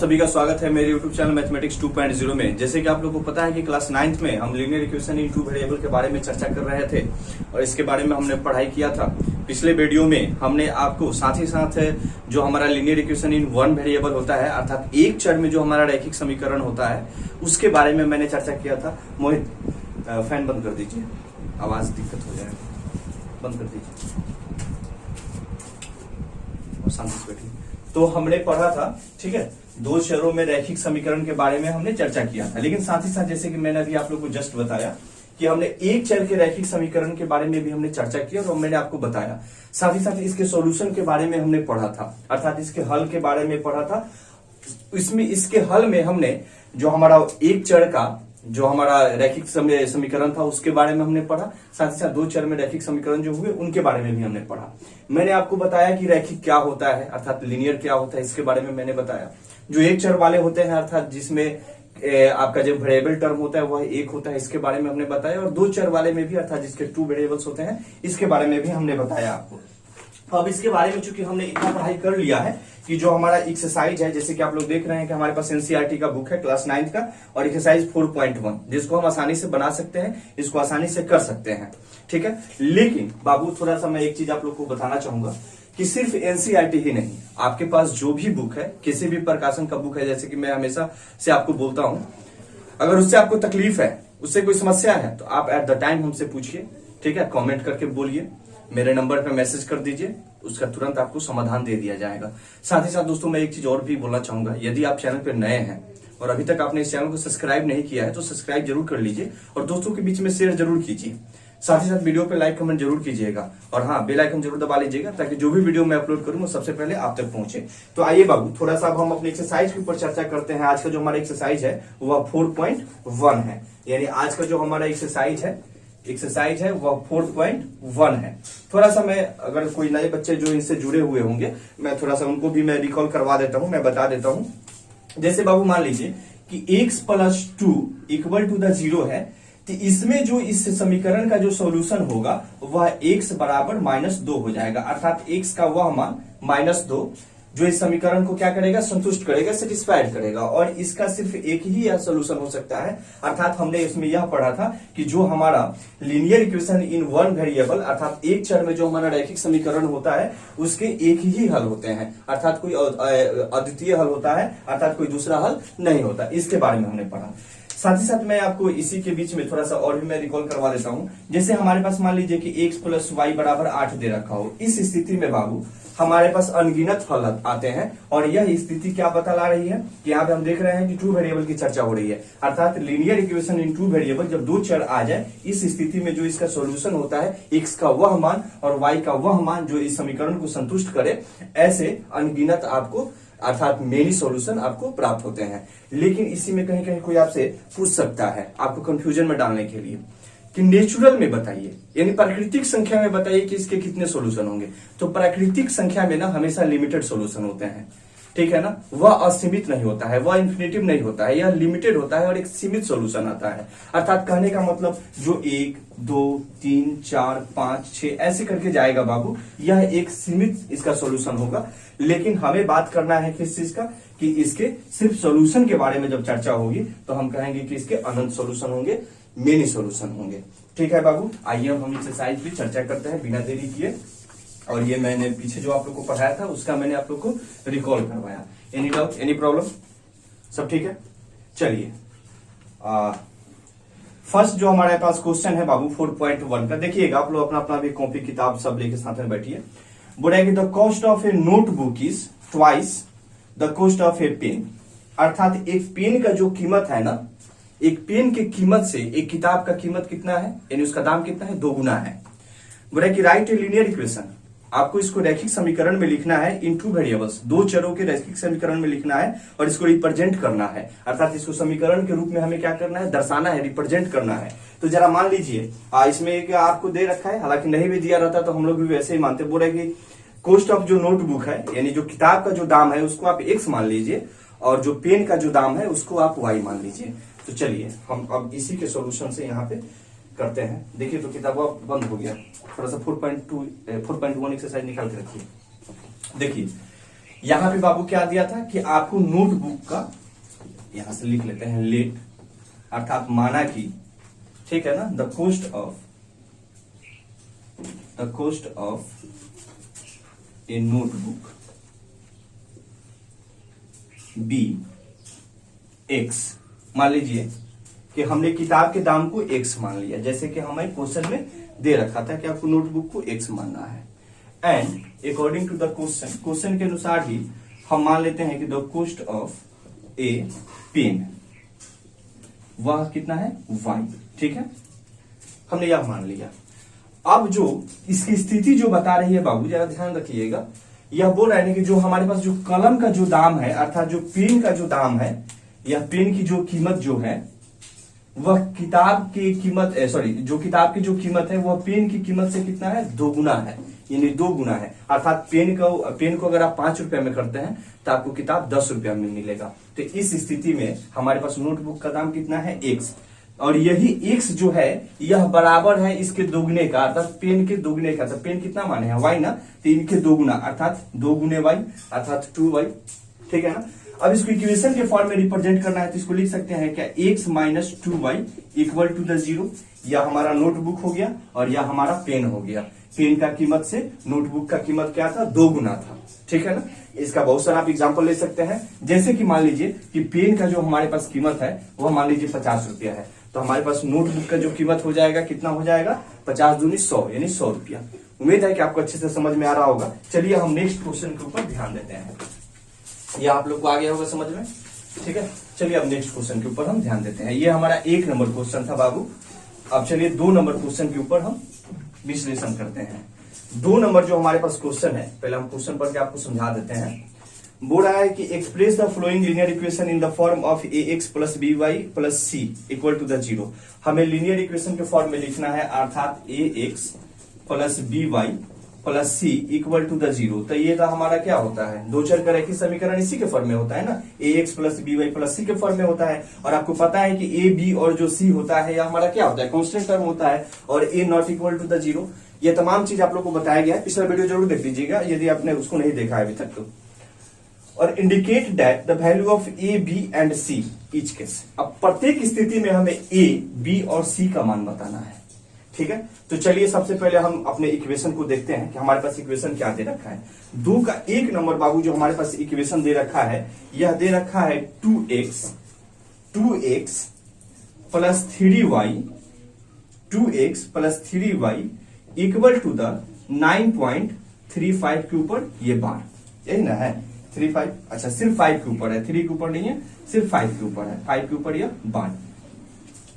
सभी का स्वागत है मेरे YouTube चैनल मैथमेटिक्स 2.0 में। जैसे कि आप लोगों को पता है कि क्लास 9th में हम लीनियर इक्वेशन इन टू वेरिएबल के बारे में चर्चा कर रहे थे और इसके बारे में हमने पढ़ाई किया था। पिछले वीडियो में हमने आपको साथ ही साथ जो हमारा linear equation in one variable होता है अर्थात एक चर में जो हमारा रैखिक समीकरण होता है उसके बारे में मैंने चर्चा किया था। मोहित फैन बंद कर दीजिए, आवाज दिक्कत हो जाएगा, बंद कर दीजिए और शांति से बैठिए। तो हमने पढ़ा था, ठीक है, दो चरों में रैखिक समीकरण के बारे में हमने चर्चा किया था। लेकिन साथ ही साथ जैसे कि मैंने अभी आप लोग को जस्ट बताया कि हमने एक चर के रैखिक समीकरण के बारे में भी हमने चर्चा की और मैंने आपको बताया। साथ ही साथ इसके सॉल्यूशन के बारे में हमने पढ़ा था, अर्थात इसके हल के बारे में पढ़ा था। इसमें इसके हल में हमने जो हमारा एक चर का जो हमारा रैखिक समीकरण था उसके बारे में हमने पढ़ा। साथ ही साथ दो चर में रैखिक समीकरण जो हुए उनके बारे में भी हमने पढ़ा। मैंने आपको बताया कि रैखिक क्या होता है अर्थात लीनियर क्या होता है, इसके बारे में मैंने बताया। जो एक चर वाले होते हैं अर्थात जिसमें आपका जो वेरिएबल टर्म होता है वह एक होता है, इसके बारे में हमने बताया। और दो चर वाले में भी अर्थात जिसके टू वेरिएबल्स होते हैं इसके बारे में भी हमने बताया आपको। अब इसके बारे में चूंकि हमने इतना पढ़ाई कर लिया है कि जो हमारा एक्सरसाइज है, जैसे कि आप लोग देख रहे हैं कि हमारे पास एनसीईआरटी का बुक है क्लास 9 का और एक्सरसाइज 4.1 जिसको हम आसानी से बना सकते हैं, इसको आसानी से कर सकते हैं, ठीक है। लेकिन बाबू थोड़ा सा मैं एक चीज आप लोग को बताना चाहूंगा कि सिर्फ एनसीईआरटी ही नहीं, आपके पास जो भी बुक है, किसी भी प्रकाशन का बुक है, जैसे कि मैं हमेशा से आपको बोलता हूं, अगर उससे आपको तकलीफ है, उससे कोई समस्या है तो आप एट द टाइम हमसे पूछिए, ठीक है, कमेंट करके बोलिए, मेरे नंबर पे मैसेज कर दीजिए, उसका तुरंत आपको समाधान दे दिया जाएगा। साथ ही साथ दोस्तों मैं एक चीज और भी बोलना चाहूंगा, यदि आप चैनल पे नए हैं और अभी तक आपने इस चैनल को सब्सक्राइब नहीं किया है तो सब्सक्राइब जरूर कर लीजिए और दोस्तों के बीच में शेयर जरूर कीजिए। साथ ही साथ वीडियो पे लाइक कमेंट जरूर कीजिएगा और हाँ, बेल आइकन जरूर दबा लीजिएगा ताकि जो भी वीडियो मैं अपलोड करूं वो सबसे पहले आप तक पहुंचे। तो आइए बाबू थोड़ा सा अब हम अपने एक्सरसाइज के ऊपर चर्चा करते हैं। आज का जो हमारा एक्सरसाइज है वह 4.1 है, यानी आज का जो हमारा एक्सरसाइज है वह 4.1 है। थोड़ा सा मैं अगर कोई नए बच्चे जो इनसे जुड़े हुए होंगे मैं थोड़ा सा उनको भी मैं रिकॉल करवा देता हूं, मैं बता देता हूं। जैसे बाबू मान लीजिए कि x + 2 = 0 है, तो इसमें जो इस समीकरण का जो सॉल्यूशन होगा वह x बराबर -2 हो जाएगा, अर्थात x का वह मान -2 जो इस समीकरण को क्या करेगा, संतुष्ट करेगा, सेटिस्फाइड करेगा। और इसका सिर्फ एक ही यह सोल्यूशन हो सकता है, अर्थात हमने इसमें यह पढ़ा था कि जो हमारा linear equation in one variable अर्थात एक चर में जो हमारा रैखिक समीकरण होता है उसके एक ही हल होते हैं, अर्थात कोई अद्वितीय हल होता है, अर्थात कोई दूसरा हल नहीं होता। इसके बारे में हमने पढ़ा। साथ ही साथ मैं आपको इसी के बीच में थोड़ा सा और भी मैं रिकॉल करवा देता हूं। जैसे हमारे पास मान लीजिए कि x + y = 8 दे रखा हो, इस स्थिति में बाबू हमारे पास अनगिनत हल आते हैं और यह स्थिति क्या बता रही है कि यहाँ पे हम देख रहे हैं कि टू वेरिएबल की चर्चा हो रही है, अर्थात लीनियर इक्वेशन इन टू वेरिएबल जब दो चर आ जाए इस स्थिति में जो इसका सॉल्यूशन होता है x का वह मान और y का वह मान जो इस समीकरण को संतुष्ट करे, ऐसे अनगिनत आपको अर्थात मेनी सॉल्यूशन आपको प्राप्त होते हैं। लेकिन इसी में कहीं कहीं कोई आपसे पूछ सकता है आपको कंफ्यूजन में डालने के लिए कि नेचुरल में बताइए, यानी प्राकृतिक संख्या में बताइए कि इसके कितने सॉल्यूशन होंगे। तो प्राकृतिक संख्या में ना हमेशा लिमिटेड सॉल्यूशन होते हैं, ठीक है ना, वह असीमित नहीं होता है, वह इन्फिनिटिव नहीं होता है, यह लिमिटेड होता है और एक सीमित सॉल्यूशन आता है। अर्थात कहने का मतलब जो 1 2 3 4 5 6 ऐसे करके जाएगा बाबू, यह एक सीमित इसका सॉल्यूशन होगा। लेकिन हमें बात करना है किस चीज का, कि इसके सिर्फ सॉल्यूशन के बारे में जब चर्चा होगी तो हम कहेंगे कि इसके अनंत सॉल्यूशन होंगे, मेनी सॉल्यूशन होंगे, ठीक है बाबू। आइए हम एक्सरसाइज भी चर्चा करते हैं बिना देरी किए। और ये मैंने पीछे जो आप लोग को पढ़ाया था उसका मैंने आप लोग को रिकॉल करवाया। एनी डाउट, एनी प्रॉब्लम, सब ठीक है। चलिए फर्स्ट जो हमारे पास क्वेश्चन है बाबू 4.1 का, देखिएगा आप लोग अपना अपना भी कॉपी किताब सब लेके साथ में बैठिए। बोला कि the cost of a notebook is twice the cost of a pen, अर्थात एक पेन का जो कीमत है ना, एक पेन की कीमत से एक किताब का कीमत कितना है, यानी उसका दाम कितना है, 2 गुना है। बोला कि राइट ए लीनियर इक्वेशन, आपको इसको रैखिक समीकरण में लिखना है इन टू वेरिएबल्स, दो चरों के रैखिक समीकरण में लिखना है और इसको रिप्रेजेंट करना है, अर्थात इसको समीकरण के रूप में हमें क्या करना है, दर्शाना है, रिप्रेजेंट करना है। तो जरा मान लीजिए इसमें एक आपको दे रखा है, हालांकि नहीं भी दिया रहता तो हम लोग भी वैसे ही मानते। बोल रहे कि कॉस्ट ऑफ जो नोटबुक है, यानी जो किताब का जो दाम है उसको आप x मान लीजिए और जो पेन का जो दाम है उसको आप y मान लीजिए। तो चलिए हम अब इसी के सॉल्यूशन से यहाँ पे करते हैं। देखिए तो किताब बंद हो गया, थोड़ा सा 4.1 एक्सरसाइज निकाल के रखिए। देखिए यहां पे बाबू क्या दिया था कि आपको नोटबुक का, यहां से लिख लेते हैं लेट, अर्थात माना कि, ठीक है ना, the cost of a notebook be X. मान लीजिए कि हमने किताब के दाम को एक्स मान लिया, जैसे कि हमें क्वेश्चन में दे रखा था कि आपको नोटबुक को एक्स मानना है। And according to the question के अनुसार ही हम मान लेते हैं कि the cost of a pen, वह कितना है, वाई। ठीक है, हमने यह मान लिया। अब जो इसकी स्थिति जो बता रही है बाबू, जरा ध्यान रखिएगा, यह बोल रहा है कि जो हमारे पास जो कलम का जो दाम है, अर्थात जो पेन का जो दाम है, या पेन की जो कीमत जो है, वह किताब की कीमत, सॉरी, जो किताब की जो कीमत है वह पेन की कीमत से कितना है, 2 गुना है, यानी 2 गुना है। अर्थात पेन को अगर आप 5 रुपए में करते हैं तो आपको किताब 10 रुपया में मिलेगा। तो इस स्थिति में हमारे पास नोटबुक का दाम कितना है, एक्स, और यही एक्स जो है यह बराबर है इसके दोगुने का, अर्थात पेन के दोगुने का। तो पेन कितना माने हैं, वाई ना, तो इनके 2 गुना, अर्थात 2 गुने वाई, अर्थात 2y। ठीक है ना। अब इसको इक्वेशन के फॉर्म में रिप्रेजेंट करना है तो इसको लिख सकते हैं क्या, x माइनस 2y इक्वल टू द 0। यह हमारा नोटबुक हो गया और यह हमारा पेन हो गया। पेन का कीमत से नोटबुक का कीमत क्या था, 2 गुना था। ठीक है ना। इसका बहुत सारा आप एग्जाम्पल ले सकते हैं, जैसे कि मान लीजिए कि पेन का जो हमारे पास कीमत है वह मान लीजिए 50 रुपया है, तो हमारे पास नोटबुक का जो कीमत हो जाएगा कितना हो जाएगा, 50 दूनी 100, यानी 100 रुपया। उम्मीद है कि आपको अच्छे से समझ में आ रहा होगा। चलिए हम नेक्स्ट क्वेश्चन के ऊपर ध्यान देते हैं। यह आप लोग को आ गया होगा समझ में। ठीक है, चलिए अब नेक्स्ट क्वेश्चन के ऊपर हम ध्यान देते हैं। ये हमारा 1 नंबर क्वेश्चन था बाबू। अब चलिए 2 नंबर क्वेश्चन के ऊपर हम विश्लेषण करते हैं। 2 नंबर जो हमारे पास क्वेश्चन है, पहले हम क्वेश्चन पढ़ के आपको समझा देते हैं। बोल रहा है कि express the following linear equation in the form of A x plus B Y plus C equal to the 0। हमें लीनियर इक्वेशन के फॉर्म में लिखना है, अर्थात a x plus B Y plus C equal to the 0। तो ये तो हमारा क्या होता है, 2 चर का रैखिक समीकरण इसी के फॉर्म में होता है ना, a x plus B Y plus c के फॉर्म में होता है। और आपको पता है कि ए बी और जो सी होता है यह हमारा क्या होता है, कांस्टेंट टर्म होता है, और ए नॉट इक्वल टू द 0। ये तमाम चीज आप लोग को बताया गया है, पिछला वीडियो जरूर देख लीजिएगा यदि आपने उसको नहीं देखा है अभी तक तो। और indicate that the value of A B and C each case. अब प्रत्येक स्थिति में हमें ए बी और सी का मान बताना है। ठीक है, तो चलिए सबसे पहले हम अपने इक्वेशन को देखते हैं कि हमारे पास इक्वेशन क्या दे रखा है। 2 का 1 नंबर बाबू जो हमारे पास इक्वेशन दे रखा है, यह दे रखा है 2x प्लस 3y, 2x प्लस 3y इक्वल टू द 9.35 के ऊपर ये बार, यही ना है 35। अच्छा, सिर्फ 5 के ऊपर है, 3 के ऊपर नहीं है, सिर्फ 5 के ऊपर है, 5 के ऊपर यह बार।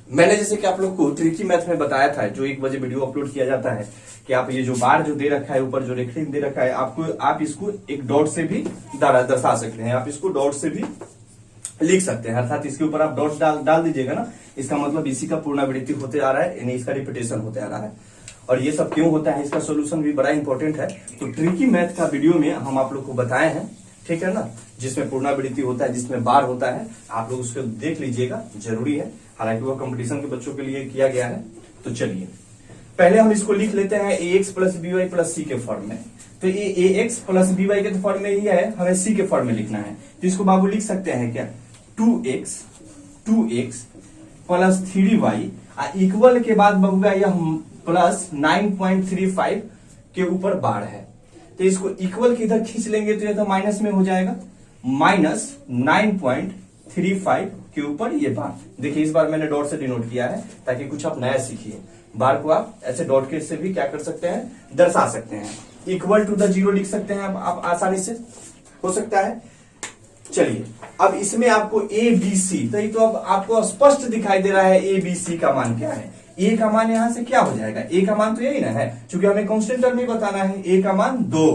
मैंने जैसे कि आप लोग को ट्रिकी मैथ में बताया था, जो 1 बजे वीडियो अपलोड किया जाता है, कि आप ये जो बार जो दे रखा है ऊपर जो रेखाखंड दे रखा है, आप इसको एक डॉट से भी दर्शा सकते हैं, आप इसको डॉट से भी लिख सकते हैं। अर्थात इसके ऊपर आप डॉट डाल दीजिएगा ना, इसका मतलब इसी का पुनरावृत्ति होते आ रहा है, यानी इसका रिपीटेशन होते आ रहा है। और ये सब क्यों होता है, इसका सोल्यूशन भी बड़ा इंपॉर्टेंट है। तो ट्रिकी मैथ का वीडियो में हम आप लोग को बताए हैं, ठीक है ना, जिसमें पुनरावृत्ति होता है, जिसमें बार होता है, आप लोग उसको देख लीजिएगा, जरूरी है। हालांकि वह कंपटीशन के बच्चों के लिए किया गया है। तो चलिए पहले हम इसको लिख लेते हैं a x plus B Y plus c के फॉर्म में। तो ये a x plus B y के फॉर्म में ही है, हमें सी के फॉर्म में लिखना है। तो इसको बाबू लिख सकते हैं क्या, 2x प्लस 3y इक्वल के बाद बाबू यह प्लस 9.35 के ऊपर बार है। तो इसको इक्वल के इधर खींच लेंगे तो ये तो माइनस में हो जाएगा, माइनस 9.35 के ऊपर ये बार। देखिए इस बार मैंने डॉट से डिनोट किया है ताकि कुछ आप नया सीखिए। बार को आप ऐसे डॉट के से भी क्या कर सकते हैं, दर्शा सकते हैं। इक्वल टू द 0 लिख सकते हैं आप आसानी से, हो सकता है। चलिए अब इसमें आपको ए बी सी, तो ये तो अब आपको स्पष्ट दिखाई दे रहा है ए बी सी का मान क्या है। ए का मान यहां से क्या हो जाएगा, ए का मान तो यही ना है, क्योंकि हमें कांस्टेंट टर्म में बताना है। ए का मान 2,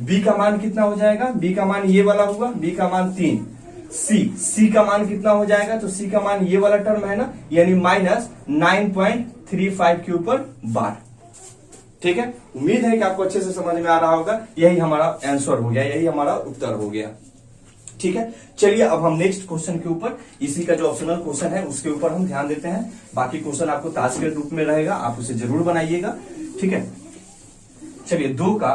बी का मान कितना हो जाएगा, बी का मान ये वाला होगा, बी का मान 3, सी का मान कितना हो जाएगा, तो सी का मान ये वाला टर्म है ना, यानी माइनस 9.35 के ऊपर बार। ठीक है, उम्मीद है कि आपको अच्छे से समझ में आ रहा होगा। यही हमारा आंसर हो गया, यही हमारा उत्तर हो गया। ठीक है, चलिए अब हम नेक्स्ट क्वेश्चन के ऊपर, इसी का जो ऑप्शनल क्वेश्चन है उसके ऊपर हम ध्यान देते हैं। बाकी क्वेश्चन आपको टास्क के रूप में रहेगा, आप उसे जरूर बनाइएगा। ठीक है, चलिए 2 का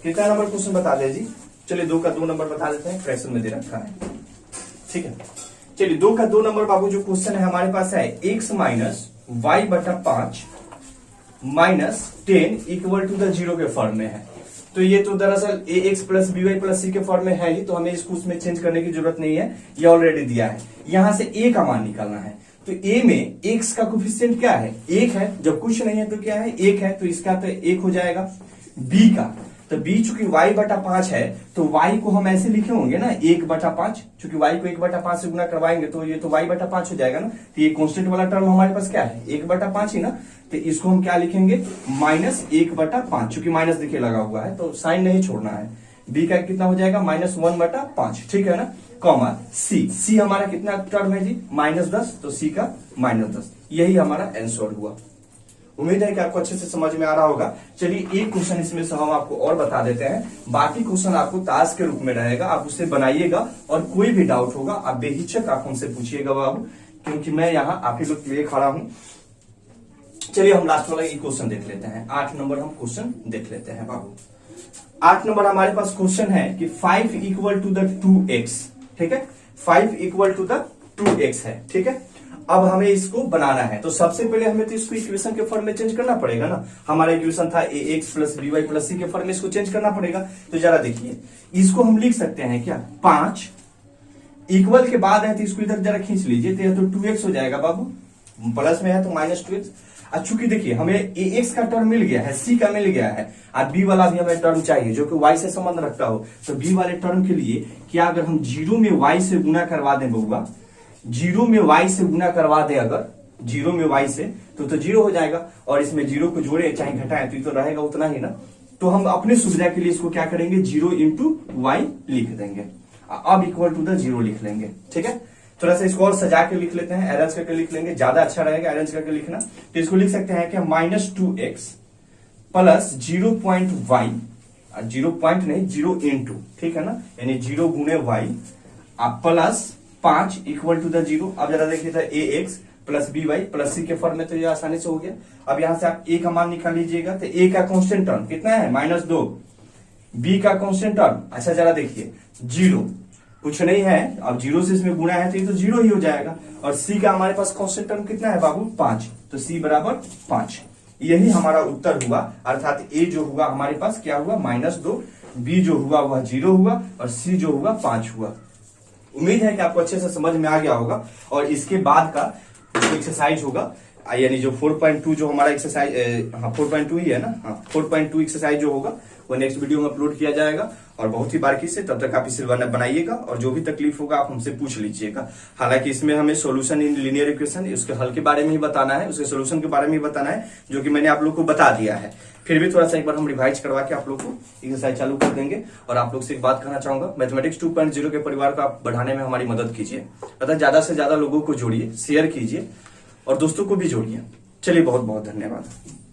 कितना नंबर क्वेश्चन बता दे जी, चलिए 2 का 2 नंबर बता देते हैं, फ्रैक्शन में दे रखा है, ठीक है। चलिए 2 का 2 नंबर बाबू जो क्वेश्चन है हमारे पास है x माइनस वाई बटा 5 माइनस 10 इक्वल टू द 0 के फॉर्म में है। तो ये तो दरअसल a x plus B Y plus c के फॉर्म में है ही, तो हमें इसको उसमें चेंज करने की जरूरत नहीं है, ये ऑलरेडी दिया है। यहां से ए का मान निकालना है, तो ए में एक्स का कोफिशिएंट क्या है, 1 है, जब कुछ नहीं है तो क्या है 1 है, तो इसका तो 1 हो जाएगा। बी का, तो बी चूंकि y बटा 5 है तो y को हम ऐसे लिखे होंगे ना 1 बटा 5, चूंकि y को 1 बटा 5 से गुना करवाएंगे तो ये तो y बटा 5 हो जाएगा ना। तो ये कांस्टेंट वाला टर्म हमारे पास क्या है 1 बटा 5 ही ना, तो इसको हम क्या लिखेंगे माइनस 1 बटा 5, चूंकि माइनस देखिए लगा हुआ है तो साइन नहीं छोड़ना है। बी का कितना हो जाएगा माइनस 1 बटा 5, ठीक है ना, कॉमा सी हमारा कितना टर्म है जी -10, तो सी का -10, यही हमारा आंसर हुआ। उम्मीद है कि आपको अच्छे से समझ में आ रहा होगा। चलिए एक क्वेश्चन इसमें से हम आपको और बता देते हैं, बाकी क्वेश्चन आपको टास्क के रूप में रहेगा, आप उससे बनाइएगा और कोई भी डाउट होगा आप बेहिचक आप हमसे पूछिएगा बाबू, क्योंकि मैं यहाँ आप ही लोग के लिए खड़ा हूं। चलिए हम लास्ट वाला एक क्वेश्चन देख लेते हैं, 8 नंबर हम क्वेश्चन देख लेते हैं बाबू। 8 नंबर हमारे पास क्वेश्चन है कि 5 इक्वल टू द 2x, ठीक है, 5 इक्वल टू द 2x है, ठीक है। अब हमें इसको बनाना है, तो सबसे पहले हमें तो इसको इक्वेशन के फॉर्म में चेंज करना पड़ेगा ना। हमारा इक्वेशन था ax plus B Y plus c के फॉर्म में इसको चेंज करना पड़ेगा। तो जरा देखिए इसको हम लिख सकते हैं क्या, 5 इक्वल के बाद है तो इसको इधर जरा खींच लीजिए, तो 2x हो जाएगा बाबू, प्लस में है तो -2x। चूंकि देखिए हमें ax का टर्म मिल गया है, c का मिल गया है, और b वाला भी हमें टर्म चाहिए जो कि y से संबंध रखता हो, तो b वाले टर्म के लिए क्या अगर हम 0 में y से गुना करवा दें बउआ, 0 में y से गुना करवा दे, अगर 0 में y से तो 0 हो जाएगा, और इसमें 0 को जोड़े चाहे घटाएं तो ये तो रहेगा उतना ही ना। तो हम अपने सुविधा के लिए इसको क्या करेंगे 0 इंटू वाई लिख देंगे, अब इक्वल टू द 0 लिख लेंगे, ठीक है। थोड़ा सा इसको और सजा के लिख लेते हैं, अरेंज करके लिख लेंगे, ज्यादा अच्छा रहेगा अरेंज करके लिखना। तो इसको लिख सकते हैं कि -2x प्लस 0.y, 0 पॉइंट नहीं 0 इंटू, ठीक है ना, यानी 0 गुने y plus 5 equal to the 0। अब जरा देखिए था ax plus B Y plus c के फॉर्म में, तो ये आसानी से हो गया। अब यहां से आप a का मान निकाल लीजिएगा, तो a का कांस्टेंट टर्म कितना है -2, b का कांस्टेंट टर्म, अच्छा जरा देखिए 0 कुछ नहीं है, अब 0 से इसमें गुणा है तो ये तो 0 ही हो जाएगा, और c का हमारे पास कांस्टेंट टर्म कितना है बाबू 5, तो c बराबर 5। यही हमारा उत्तर हुआ, अर्थात a जो हुआ हमारे पास क्या हुआ -2, b जो हुआ वह 0 हुआ, और c जो हुआ 5 हुआ। उम्मीद है कि आपको अच्छे से समझ में आ गया होगा। और इसके बाद का जो एक्सरसाइज होगा, यानी जो 4.2 जो हमारा एक्सरसाइज, हाँ 4.2 ही है ना, हाँ 4.2 एक्सरसाइज जो होगा वो नेक्स्ट वीडियो में अपलोड किया जाएगा, और बहुत ही बारीकी से। तब तक आप इसे बनाइएगा, और जो भी तकलीफ होगा आप हमसे पूछ लीजिएगा। हालांकि इसमें हमें सॉल्यूशन इन लीनियर इक्वेशन, उसके हल के बारे में ही बताना है, उसके सॉल्यूशन के बारे में ही बताना है, जो कि मैंने आप लोग को बता दिया है। फिर भी थोड़ा सा एक बार हम रिवाइज करवा के आप लोग को एक्सरसाइज चालू कर देंगे। और आप लोग से एक बात कहना चाहूंगा, मैथमेटिक्स 2.0 के परिवार को आप बढ़ाने में हमारी मदद कीजिए, अतः ज्यादा से ज्यादा लोगों को जोड़िए, शेयर कीजिए और दोस्तों को भी जोड़िए। चलिए बहुत बहुत धन्यवाद।